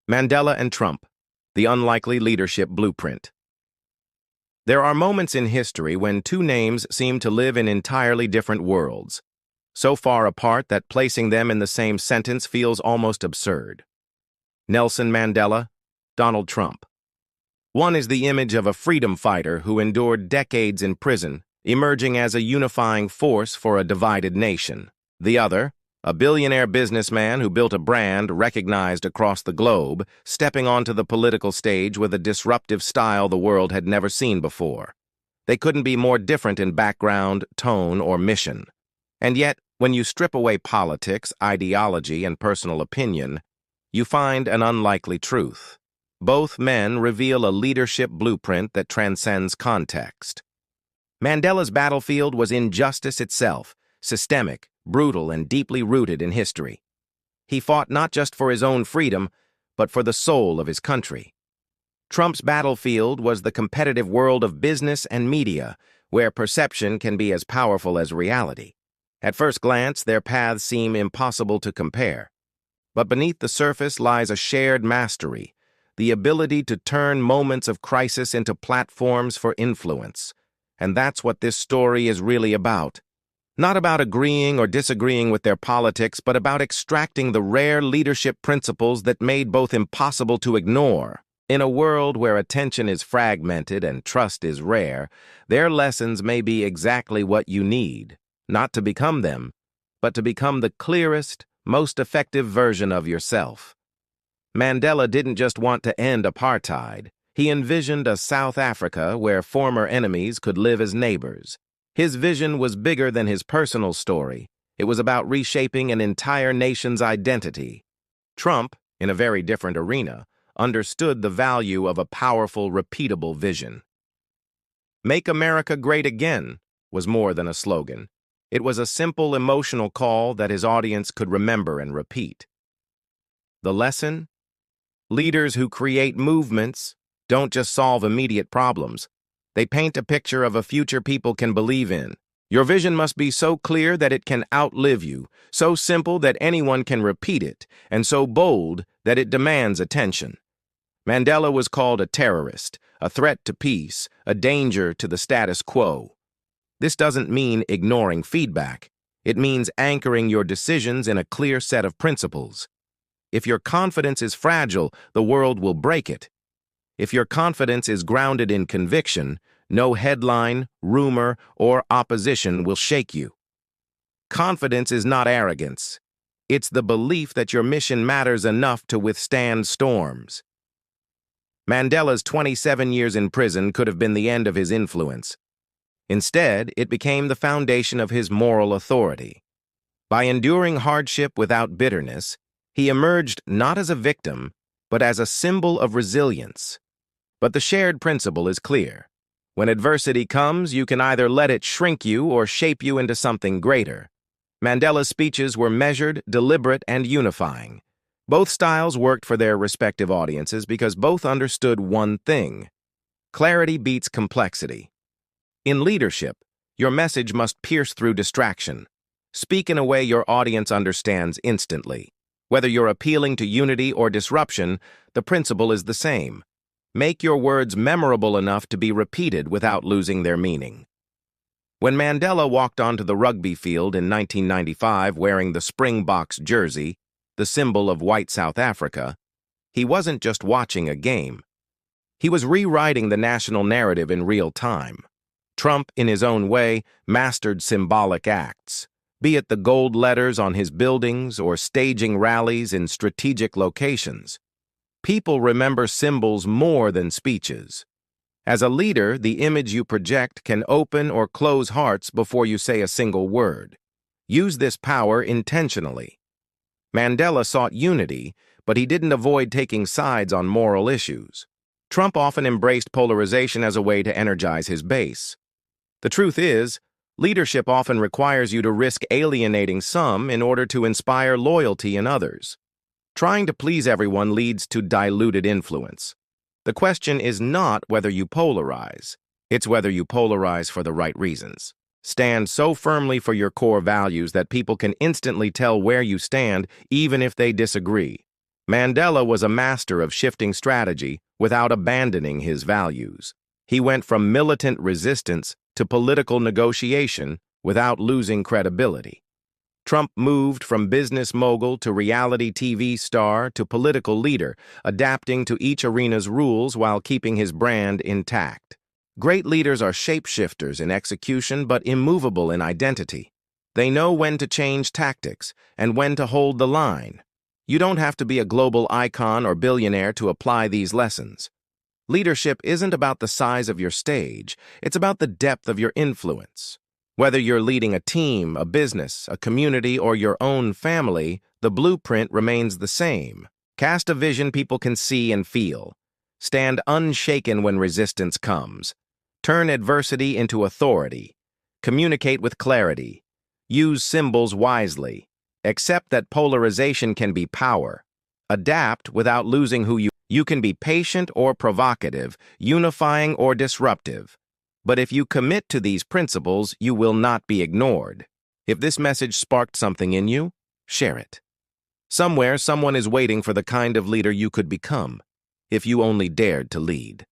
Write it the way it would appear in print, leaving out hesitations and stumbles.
Mandela and Trump, the unlikely leadership blueprint. There are moments in history when two names seem to live in entirely different worlds, so far apart that placing them in the same sentence feels almost absurd. Nelson Mandela, Donald Trump. One is the image of a freedom fighter who endured decades in prison, emerging as a unifying force for a divided nation. The other, a billionaire businessman who built a brand recognized across the globe, stepping onto the political stage with a disruptive style the world had never seen before. They couldn't be more different in background, tone, or mission. And yet, when you strip away politics, ideology, and personal opinion, you find an unlikely truth. Both men reveal a leadership blueprint that transcends context. Mandela's battlefield was injustice itself, systemic, brutal, and deeply rooted in history. He fought not just for his own freedom, but for the soul of his country. Trump's battlefield was the competitive world of business and media, where perception can be as powerful as reality. At first glance, their paths seem impossible to compare. But beneath the surface lies a shared mastery, the ability to turn moments of crisis into platforms for influence. And that's what this story is really about. Not about agreeing or disagreeing with their politics, but about extracting the rare leadership principles that made both impossible to ignore. In a world where attention is fragmented and trust is rare, their lessons may be exactly what you need, not to become them, but to become the clearest, most effective version of yourself. Mandela didn't just want to end apartheid. He envisioned a South Africa where former enemies could live as neighbors. His vision was bigger than his personal story. It was about reshaping an entire nation's identity. Trump, in a very different arena, understood the value of a powerful, repeatable vision. "Make America Great Again" was more than a slogan. It was a simple, emotional call that his audience could remember and repeat. The lesson? Leaders who create movements don't just solve immediate problems. They paint a picture of a future people can believe in. Your vision must be so clear that it can outlive you, so simple that anyone can repeat it, and so bold that it demands attention. Mandela was called a terrorist, a threat to peace, a danger to the status quo. This doesn't mean ignoring feedback. It means anchoring your decisions in a clear set of principles. If your confidence is fragile, the world will break it. If your confidence is grounded in conviction, no headline, rumor, or opposition will shake you. Confidence is not arrogance. It's the belief that your mission matters enough to withstand storms. Mandela's 27 years in prison could have been the end of his influence. Instead, it became the foundation of his moral authority. By enduring hardship without bitterness, he emerged not as a victim, but as a symbol of resilience. But the shared principle is clear. When adversity comes, you can either let it shrink you or shape you into something greater. Mandela's speeches were measured, deliberate, and unifying. Both styles worked for their respective audiences because both understood one thing: clarity beats complexity. In leadership, your message must pierce through distraction. Speak in a way your audience understands instantly. Whether you're appealing to unity or disruption, the principle is the same. Make your words memorable enough to be repeated without losing their meaning. When Mandela walked onto the rugby field in 1995 wearing the Springboks jersey, the symbol of white South Africa, he wasn't just watching a game. He was rewriting the national narrative in real time. Trump, in his own way, mastered symbolic acts, be it the gold letters on his buildings or staging rallies in strategic locations. People remember symbols more than speeches. As a leader, the image you project can open or close hearts before you say a single word. Use this power intentionally. Mandela sought unity, but he didn't avoid taking sides on moral issues. Trump often embraced polarization as a way to energize his base. The truth is, leadership often requires you to risk alienating some in order to inspire loyalty in others. Trying to please everyone leads to diluted influence. The question is not whether you polarize. It's whether you polarize for the right reasons. Stand so firmly for your core values that people can instantly tell where you stand, even if they disagree. Mandela was a master of shifting strategy without abandoning his values. He went from militant resistance to political negotiation without losing credibility. Trump moved from business mogul to reality TV star to political leader, adapting to each arena's rules while keeping his brand intact. Great leaders are shapeshifters in execution but immovable in identity. They know when to change tactics and when to hold the line. You don't have to be a global icon or billionaire to apply these lessons. Leadership isn't about the size of your stage, it's about the depth of your influence. Whether you're leading a team, a business, a community, or your own family, the blueprint remains the same. Cast a vision people can see and feel. Stand unshaken when resistance comes. Turn adversity into authority. Communicate with clarity. Use symbols wisely. Accept that polarization can be power. Adapt without losing who you can be patient or provocative, unifying or disruptive. But if you commit to these principles, you will not be ignored. If this message sparked something in you, share it. Somewhere, someone is waiting for the kind of leader you could become, if you only dared to lead.